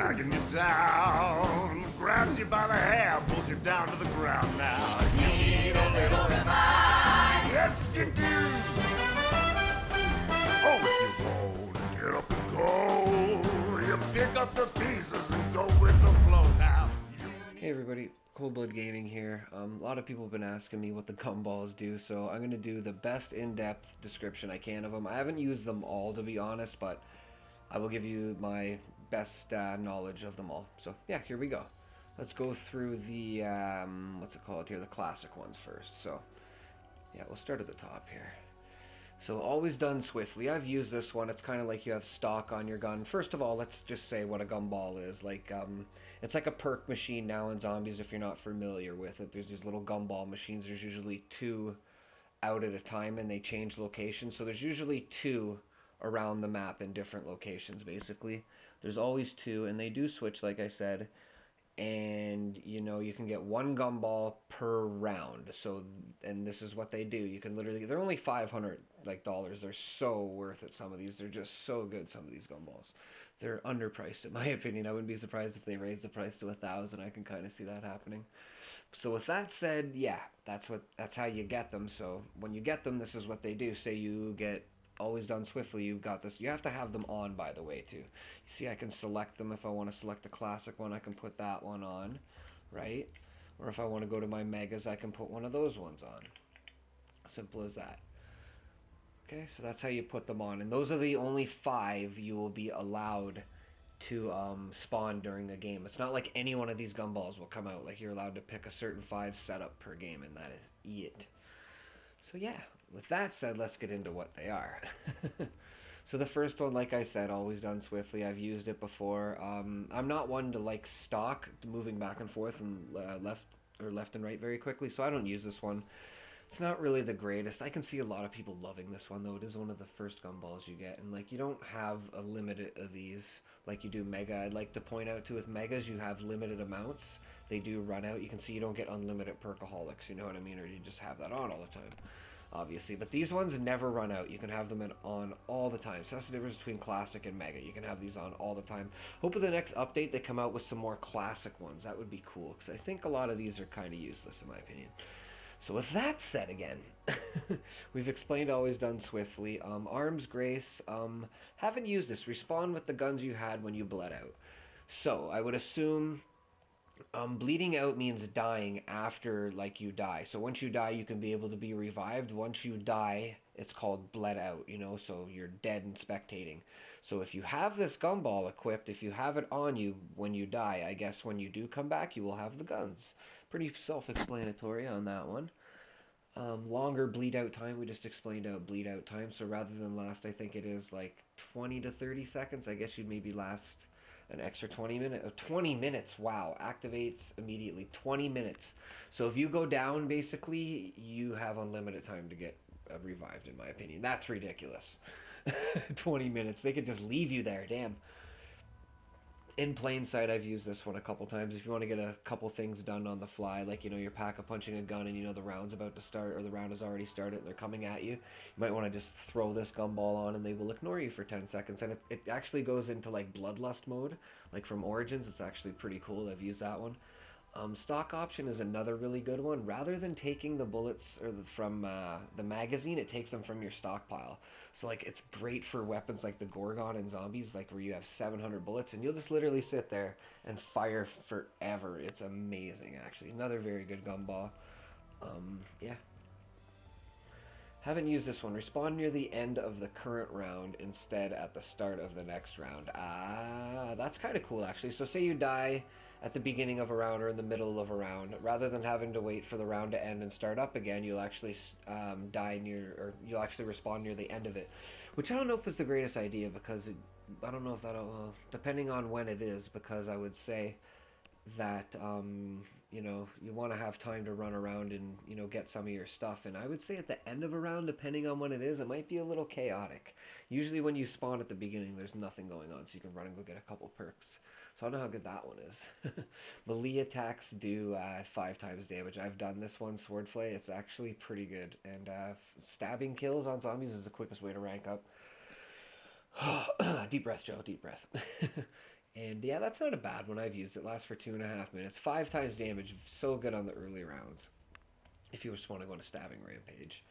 dragging you down, grabs you by the hair, pulls you down to the ground. Now you need a little revive. Yes, you do. Oh, if you won't get up and go, you pick up the pieces and go with the flow. Now. Hey everybody, Cold Blood Gaming here. A lot of people have been asking me what the gumballs do, so I'm going to do the best in-depth description I can of them. I haven't used them all, to be honest, but I will give you my best knowledge of them all. So yeah, here we go. Let's go through the, what's it called here, the classic ones first. So yeah, we'll start at the top here. So always done swiftly. I've used this one. It's kind of like you have stock on your gun. First of all, let's just say what a gumball is. Like, it's like a perk machine now in Zombies if you're not familiar with it. There's these little gumball machines. There's usually two out at a time and they change locations. So there's usually two around the map in different locations, basically. There's always two and they do switch, like I said. And you know you can get one gumball per round. So and this is what they do. You can literally, they're only 500 like dollars. They're so worth it. Some of these, they're just so good. Some of these gumballs, they're underpriced in my opinion. I wouldn't be surprised if they raised the price to 1,000. I can kind of see that happening. So with that said, yeah, that's how you get them. So when you get them, this is what they do. Say you get always done swiftly, you've got this. You have to have them on, by the way, too. You see, I can select them. If I want to select a classic one, I can put that one on, right? Or if I want to go to my megas, I can put one of those ones on. Simple as that. Okay, so that's how you put them on. And those are the only 5 you will be allowed to spawn during a game. It's not like any one of these gumballs will come out. Like, you're allowed to pick a certain 5 setup per game, and that is it. So yeah, with that said, let's get into what they are. So the first one, like I said, always done swiftly. I've used it before. I'm not one to like stock moving back and forth and left and right very quickly, so I don't use this one. It's not really the greatest. I can see a lot of people loving this one, though. It is one of the first gumballs you get, and like you don't have a limited of these like you do Mega. I'd like to point out too, with Megas you have limited amounts. They do run out. You can see you don't get unlimited perkaholics, you know what I mean, or you just have that on all the time, obviously. But these ones never run out. You can have them on all the time. So that's the difference between classic and mega. You can have these on all the time. Hope with the next update they come out with some more classic ones. That would be cool, because I think a lot of these are kind of useless in my opinion. So with that said, again, we've explained always done swiftly. Arms Grace, haven't used this. Respawn with the guns you had when you bled out. So I would assume bleeding out means dying after like you die. So once you die, you can be able to be revived. Once you die, it's called bled out, you know, so you're dead and spectating. So if you have this gumball equipped, if you have it on you when you die, I guess when you do come back, you will have the guns. Pretty self-explanatory on that one. Longer bleed out time, we just explained out bleed out time. So rather than last, I think it is like 20 to 30 seconds. I guess you'd maybe last an extra 20 minutes. 20 minutes, wow. Activates immediately. 20 minutes. So if you go down, basically, you have unlimited time to get revived, in my opinion. That's ridiculous. 20 minutes. They could just leave you there, damn. In plain sight, I've used this one a couple times. If you want to get a couple things done on the fly, like, you know, you're pack-a-punching a gun and you know the round's about to start, or the round has already started and they're coming at you, you might want to just throw this gumball on and they will ignore you for 10 seconds. And it actually goes into like bloodlust mode, like from Origins. It's actually pretty cool. I've used that one. Stock option is another really good one. Rather than taking the bullets from the magazine, it takes them from your stockpile. So like it's great for weapons like the Gorgon and Zombies, like where you have 700 bullets and you'll just literally sit there and fire forever. It's amazing, actually. Another very good gumball. Yeah. Haven't used this one. Respawn near the end of the current round instead at the start of the next round. Ah, that's kind of cool, actually. So say you die at the beginning of a round or in the middle of a round, rather than having to wait for the round to end and start up again, you'll actually die near, or you'll actually respawn near the end of it, which I don't know if is the greatest idea, because I don't know if that'll, depending on when it is, because I would say that you know, you want to have time to run around and, you know, get some of your stuff. And I would say at the end of a round, depending on when it is, it might be a little chaotic. Usually when you spawn at the beginning, there's nothing going on, so you can run and go get a couple perks. So I don't know how good that one is. Melee attacks do 5 times damage. I've done this one, Swordflay. It's actually pretty good. And stabbing kills on zombies is the quickest way to rank up. Deep breath, Joe. Deep breath. And yeah, that's not a bad one. I've used it. Lasts for 2.5 minutes. 5 times damage. So good on the early rounds. If you just want to go on a stabbing rampage.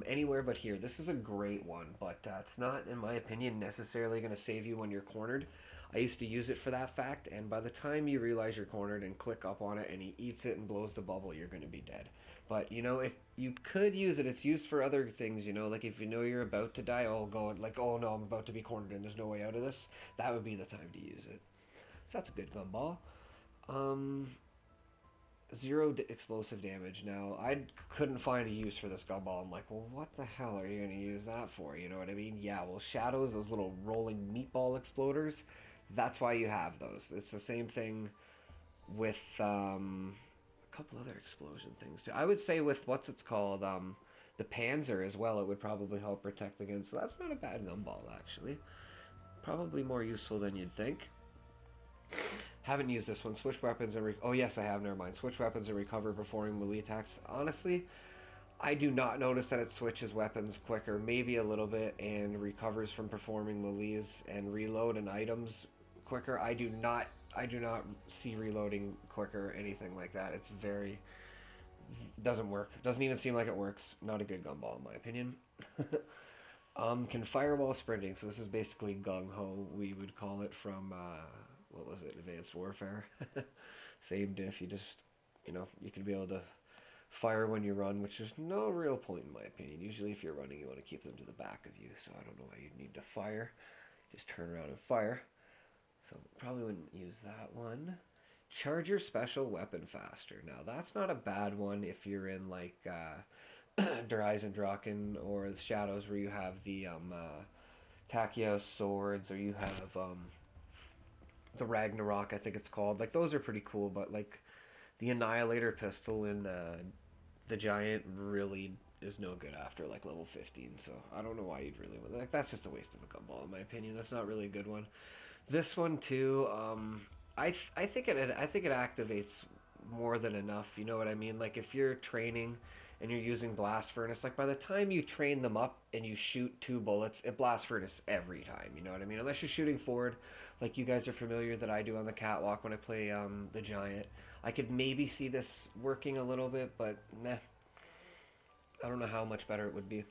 Anywhere but here. This is a great one, but it's not, in my opinion, necessarily going to save you when you're cornered. I used to use it for that fact, and by the time you realize you're cornered and click up on it and he eats it and blows the bubble, you're going to be dead. But, you know, if you could use it, it's used for other things, you know, like if you know you're about to die, oh, go and like, oh no, I'm about to be cornered and there's no way out of this, that would be the time to use it. So that's a good gumball. Um, Zero explosive damage. Now, I couldn't find a use for this gumball. I'm like, well, what the hell are you going to use that for? You know what I mean? Yeah, well, shadows, those little rolling meatball exploders, that's why you have those. It's the same thing with a couple other explosion things too. I would say with what's it's called, the Panzer as well, it would probably help protect against. So that's not a bad gumball, actually. Probably more useful than you'd think. Haven't used this one. Switch weapons and oh yes, I have. Never mind. Switch weapons and recover performing melee attacks. Honestly, I do not notice that it switches weapons quicker. Maybe a little bit, and recovers from performing melees and reload and items quicker. I do not. I do not see reloading quicker or anything like that. It's very doesn't work. Doesn't even seem like it works. Not a good gumball in my opinion. Can firewall sprinting. So this is basically gung ho. We would call it from what was it? Advanced Warfare. Same diff. You just you can be able to fire when you run, which is no real point in my opinion. Usually, if you're running, you want to keep them to the back of you. So I don't know why you'd need to fire. Just turn around and fire. So probably wouldn't use that one. Charge your special weapon faster. Now that's not a bad one if you're in like Der Eisendrachen or the Shadows where you have the Takios swords, or you have the Ragnarok, I think it's called. Like those are pretty cool, but like the Annihilator pistol in the Giant really is no good after like level 15. So I don't know why you'd really like that's just a waste of a gumball in my opinion. That's not really a good one. This one too, I think it activates more than enough. You know what I mean? Like if you're training and you're using blast furnace, like by the time you train them up and you shoot 2 bullets, it blast furnace every time. You know what I mean? Unless you're shooting forward, like you guys are familiar that I do on the catwalk when I play the Giant. I could maybe see this working a little bit, but nah. I don't know how much better it would be.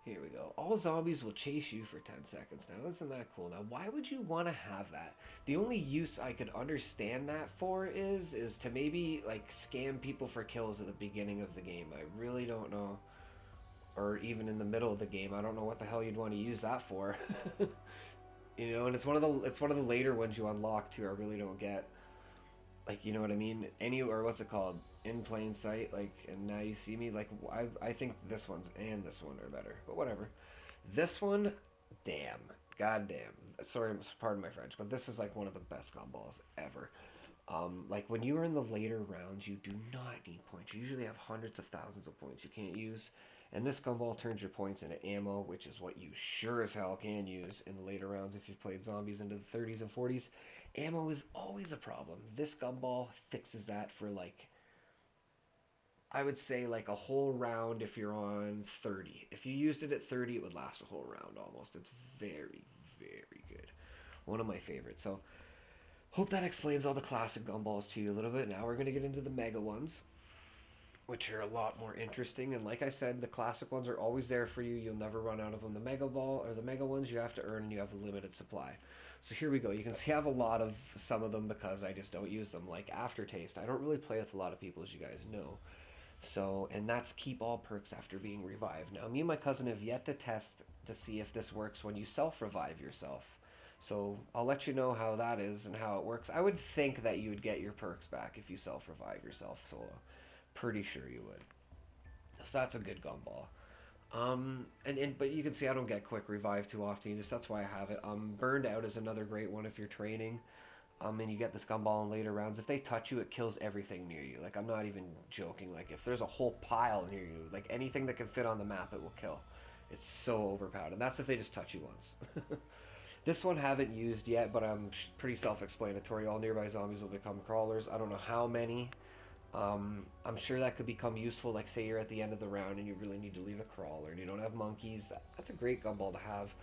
Here we go. All zombies will chase you for 10 seconds. Now, isn't that cool? Now, why would you want to have that? The only use I could understand that for is to maybe, like, scam people for kills at the beginning of the game. I really don't know. Or even in the middle of the game. I don't know what the hell you'd want to use that for. You know, and it's one of the later ones you unlock, too. I really don't get. Like, you know what I mean? Or what's it called? In plain sight, like, and now you see me, like, I think this one's and this one are better, but whatever. This one, damn, goddamn. Sorry, pardon my French, but this is like one of the best gumballs ever. Like when you are in the later rounds, you do not need points. You usually have hundreds of thousands of points you can't use, and this gumball turns your points into ammo, which is what you sure as hell can use in the later rounds if you've played zombies into the 30s and 40s. Ammo is always a problem. This gumball fixes that for like I would say like a whole round if you're on 30. If you used it at 30, it would last a whole round almost. It's very, very good. One of my favorites. So, hope that explains all the classic gumballs to you a little bit. Now we're going to get into the mega ones, which are a lot more interesting. And like I said, the classic ones are always there for you. You'll never run out of them. The mega ball or the mega ones you have to earn and you have a limited supply. So here we go. You can see I have a lot of some of them because I just don't use them. Like Aftertaste. I don't really play with a lot of people, as you guys know. So, and that's keep all perks after being revived. Now, me and my cousin have yet to test to see if this works when you self-revive yourself. So, I'll let you know how that is and how it works. I would think that you would get your perks back if you self-revive yourself solo. Pretty sure you would. So that's a good gumball. But you can see I don't get quick revive too often. That's why I have it. Burned Out is another great one if you're training. And you get this gumball in later rounds. If they touch you, it kills everything near you. Like, I'm not even joking. Like, if there's a whole pile near you, like, anything that can fit on the map, it will kill. It's so overpowered. And that's if they just touch you once. This one haven't used yet, but I'm pretty self-explanatory. All nearby zombies will become crawlers. I don't know how many. I'm sure that could become useful. Like, say you're at the end of the round and you really need to leave a crawler and you don't have monkeys. That's a great gumball to have.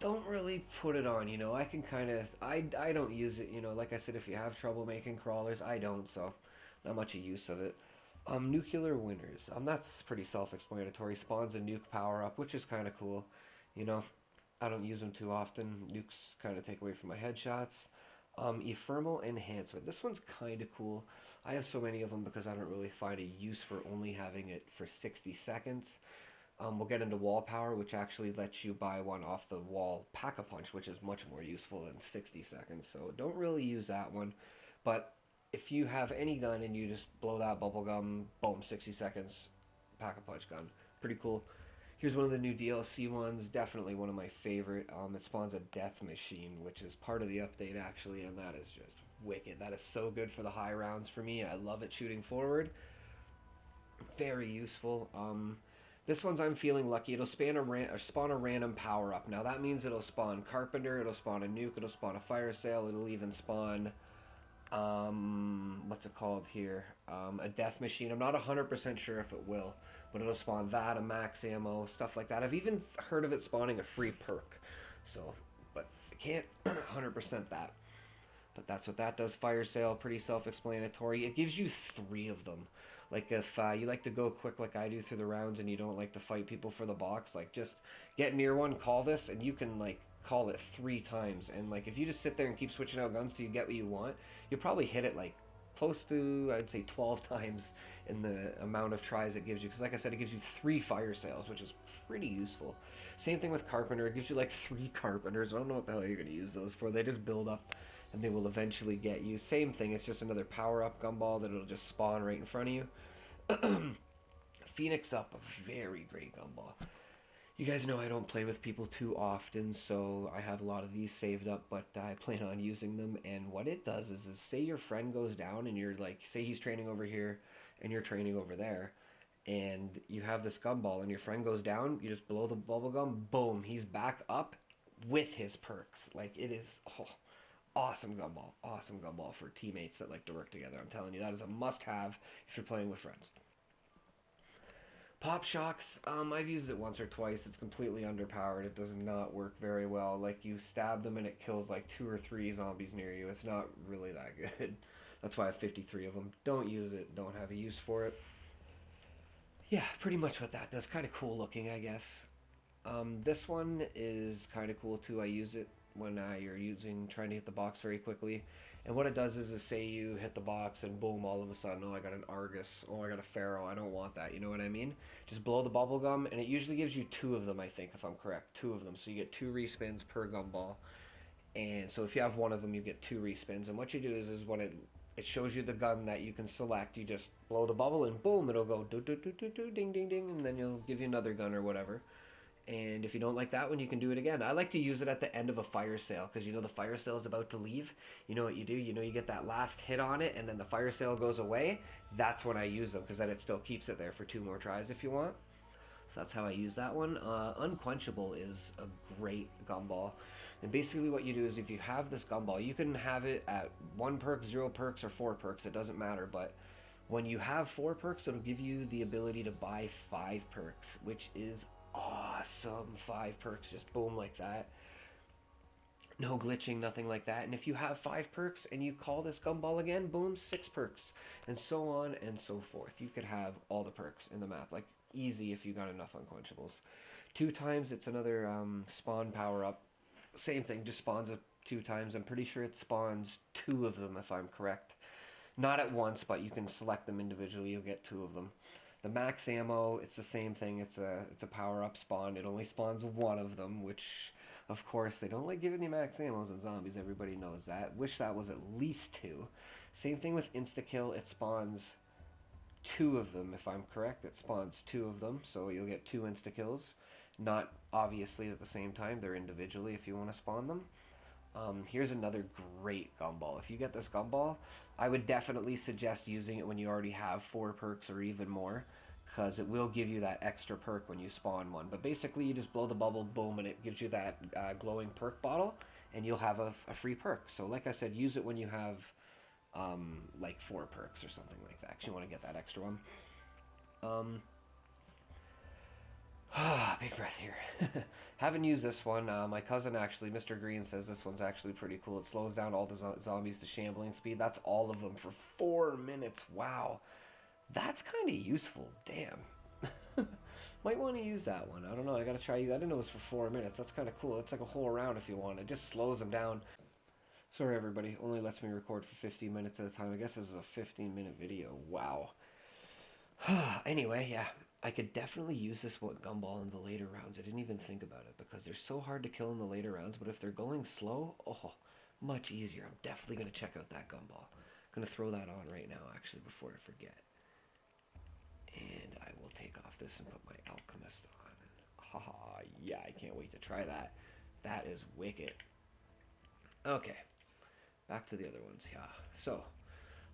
don't really put it on, you know. I can kind of, I don't use it, you know. Like I said, if you have trouble making crawlers, I don't, so not much use of it. Nuclear winners. That's pretty self-explanatory. Spawns a nuke power-up, which is kind of cool. You know, I don't use them too often. Nukes kind of take away from my headshots. Ephemeral enhancement. This one's kind of cool. I have so many of them because I don't really find a use for only having it for 60 seconds. We'll get into wall power, which actually lets you buy one off the wall pack-a-punch, which is much more useful than 60 seconds. So don't really use that one. But if you have any gun and you just blow that bubble gum, boom, 60 seconds, pack-a-punch gun. Pretty cool. Here's one of the new DLC ones, definitely one of my favorite. It spawns a death machine, which is part of the update actually, and that is just wicked. That is so good for the high rounds for me. I love it shooting forward. Very useful. This one's I'm feeling lucky. It'll spawn a random power up. Now that means it'll spawn Carpenter, it'll spawn a nuke, it'll spawn a fire sale, it'll even spawn what's it called here? A death machine. I'm not 100% sure if it will, but it'll spawn that, a max ammo, stuff like that. I've even heard of it spawning a free perk. So, but I can't 100% that. But that's what that does. Fire sale, pretty self-explanatory. It gives you 3 of them. Like if you like to go quick like I do through the rounds and you don't like to fight people for the box, like just get near one, call this, and you can like call it 3 times. And like if you just sit there and keep switching out guns till you get what you want, you'll probably hit it like close to, I'd say, 12 times in the amount of tries it gives you. Because like I said, it gives you 3 fire sales, which is pretty useful. Same thing with Carpenter. It gives you like 3 Carpenters. I don't know what the hell you're going to use those for. They just build up and they will eventually get you. Same thing, it's just another power-up gumball that it'll just spawn right in front of you. Phoenix Up, a very great gumball. You guys know I don't play with people too often, so I have a lot of these saved up, but I plan on using them. And what it does is say your friend goes down and you're like, say he's training over here and you're training over there, and you have this gumball and your friend goes down, you just blow the bubble gum, boom, he's back up with his perks. Like, it is awesome gumball for teammates that like to work together. I'm telling you, that is a must-have if you're playing with friends. Pop Shocks, I've used it once or twice. It's completely underpowered. It does not work very well. Like, you stab them and it kills like 2 or 3 zombies near you. It's not really that good. That's why I have 53 of them. Don't use it. Don't have a use for it. Yeah, pretty much what that does. Kind of cool looking, I guess. This one is kind of cool too. I use it when you're trying to hit the box very quickly. And what it does is say you hit the box and boom, all of a sudden, oh, I got an Argus, oh, I got a Pharaoh, I don't want that, you know what I mean? Just blow the bubble gum, and it usually gives you 2 of them, I think, if I'm correct, 2 of them. So you get 2 respins per gumball. And so if you have one of them, you get 2 respins. And what you do is when it shows you the gun that you can select, you just blow the bubble and boom, it'll go do do do do do ding ding ding, and then you'll give you another gun or whatever. And if you don't like that one, you can do it again. I like to use it at the end of a fire sale because you know the fire sale is about to leave. You know what you do? You know you get that last hit on it and then the fire sale goes away. That's when I use them because then it still keeps it there for 2 more tries if you want. So that's how I use that one. Unquenchable is a great gumball. And basically what you do is if you have this gumball, you can have it at 1 perk, 0 perks, or 4 perks. It doesn't matter. But when you have 4 perks, it'll give you the ability to buy 5 perks, which is awesome. 5 perks, just boom like that. No glitching, nothing like that. And if you have 5 perks and you call this gumball again, boom, 6 perks. And so on and so forth. You could have all the perks in the map. Like, easy if you got enough unquenchables. 2 times, it's another spawn power up. Same thing, just spawns up 2 times. I'm pretty sure it spawns 2 of them if I'm correct. Not at once, but you can select them individually. You'll get 2 of them. The max ammo, it's the same thing. It's a power-up spawn. It only spawns 1 of them, which, of course, they don't like giving you max ammos in zombies. Everybody knows that. Wish that was at least 2. Same thing with insta-kill. It spawns 2 of them, if I'm correct. It spawns 2 of them, so you'll get 2 insta-kills. Not obviously at the same time. They're individually if you want to spawn them. Here's another great gumball. If you get this gumball, I would definitely suggest using it when you already have 4 perks or even more, because it will give you that extra perk when you spawn one. But basically, you just blow the bubble, boom, and it gives you that glowing perk bottle, and you'll have a free perk. So like I said, use it when you have like 4 perks or something like that, because you want to get that extra one. Big breath here. Haven't used this one. My cousin actually, Mr. Green, says this one's actually pretty cool. It slows down all the zombies to shambling speed. That's all of them for 4 minutes. Wow. That's kind of useful. Damn. Might want to use that one. I don't know. I gotta try. I didn't know it was for 4 minutes. That's kind of cool. It's like a whole round if you want. It just slows them down. Sorry, everybody. Only lets me record for 15 minutes at a time. I guess this is a 15-minute video. Wow. Anyway, yeah. I could definitely use this gumball in the later rounds. I didn't even think about it because they're so hard to kill in the later rounds. But if they're going slow, oh, much easier. I'm definitely going to check out that gumball. I'm going to throw that on right now, actually, before I forget. And I will take off this and put my alchemist on. Haha, yeah, I can't wait to try that. That is wicked. Okay, back to the other ones. Yeah, so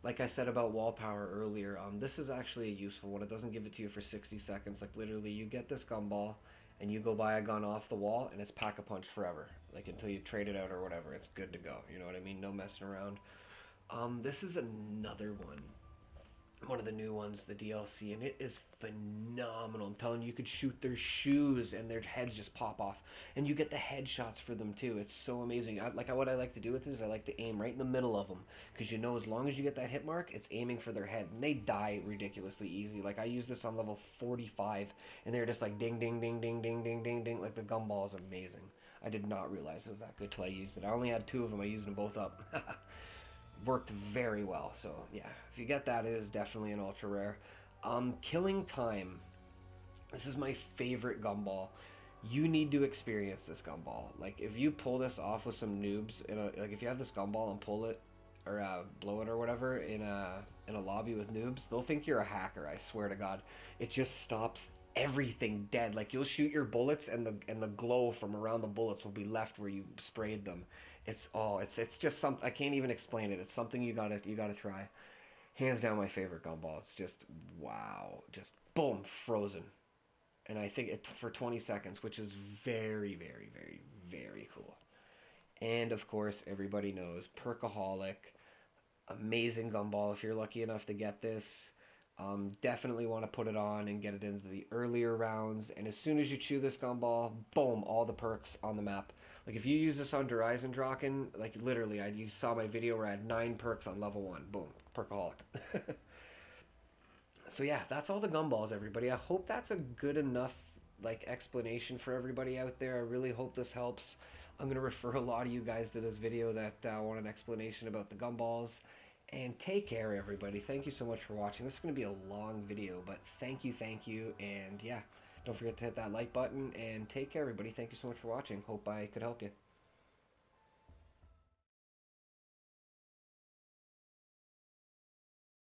like I said about wall power earlier, this is actually a useful one. It doesn't give it to you for 60 seconds. Like literally, you get this gumball and you go buy a gun off the wall and it's pack-a-punch forever. Like until you trade it out or whatever, it's good to go. You know what I mean? No messing around. This is another one of the new ones, the DLC, and it is phenomenal. I'm telling you, you could shoot their shoes and their heads just pop off, and you get the headshots for them too. It's so amazing. What I like to do with it is I like to aim right in the middle of them, because you know as long as you get that hit mark, it's aiming for their head, and they die ridiculously easy. Like I used this on level 45, and they're just like ding, ding, ding, ding, ding, ding, ding, ding. Like the gumball is amazing. I did not realize it was that good till I used it. I only had 2 of them. I used them both up. Worked very well. So yeah, if you get that, it is definitely an ultra rare. Killing time. This is my favorite gumball. You need to experience this gumball. Like if you pull this off with some noobs, like if you have this gumball and pull it or blow it or whatever in a lobby with noobs, they'll think you're a hacker. I swear to God, it just stops everything dead. Like you'll shoot your bullets and the glow from around the bullets will be left where you sprayed them. It's just something I can't even explain it. It's something you gotta try. Hands down my favorite gumball. It's just wow, just boom, frozen. And I think it for 20 seconds, which is very, very, very, very cool. And of course, everybody knows Perkaholic, amazing gumball. If you're lucky enough to get this, definitely want to put it on and get it into the earlier rounds. And as soon as you chew this gumball, boom, all the perks on the map. Like if you use this on Draken, like literally, you saw my video where I had 9 perks on level 1. Boom, Perkaholic. So yeah, that's all the gumballs, everybody. I hope that's a good enough like explanation for everybody out there. I really hope this helps. I'm gonna refer a lot of you guys to this video that want an explanation about the gumballs. And take care, everybody. Thank you so much for watching. This is gonna be a long video, but thank you, and yeah, don't forget to hit that like button. And take care, everybody. Thank you so much for watching. Hope I could help you.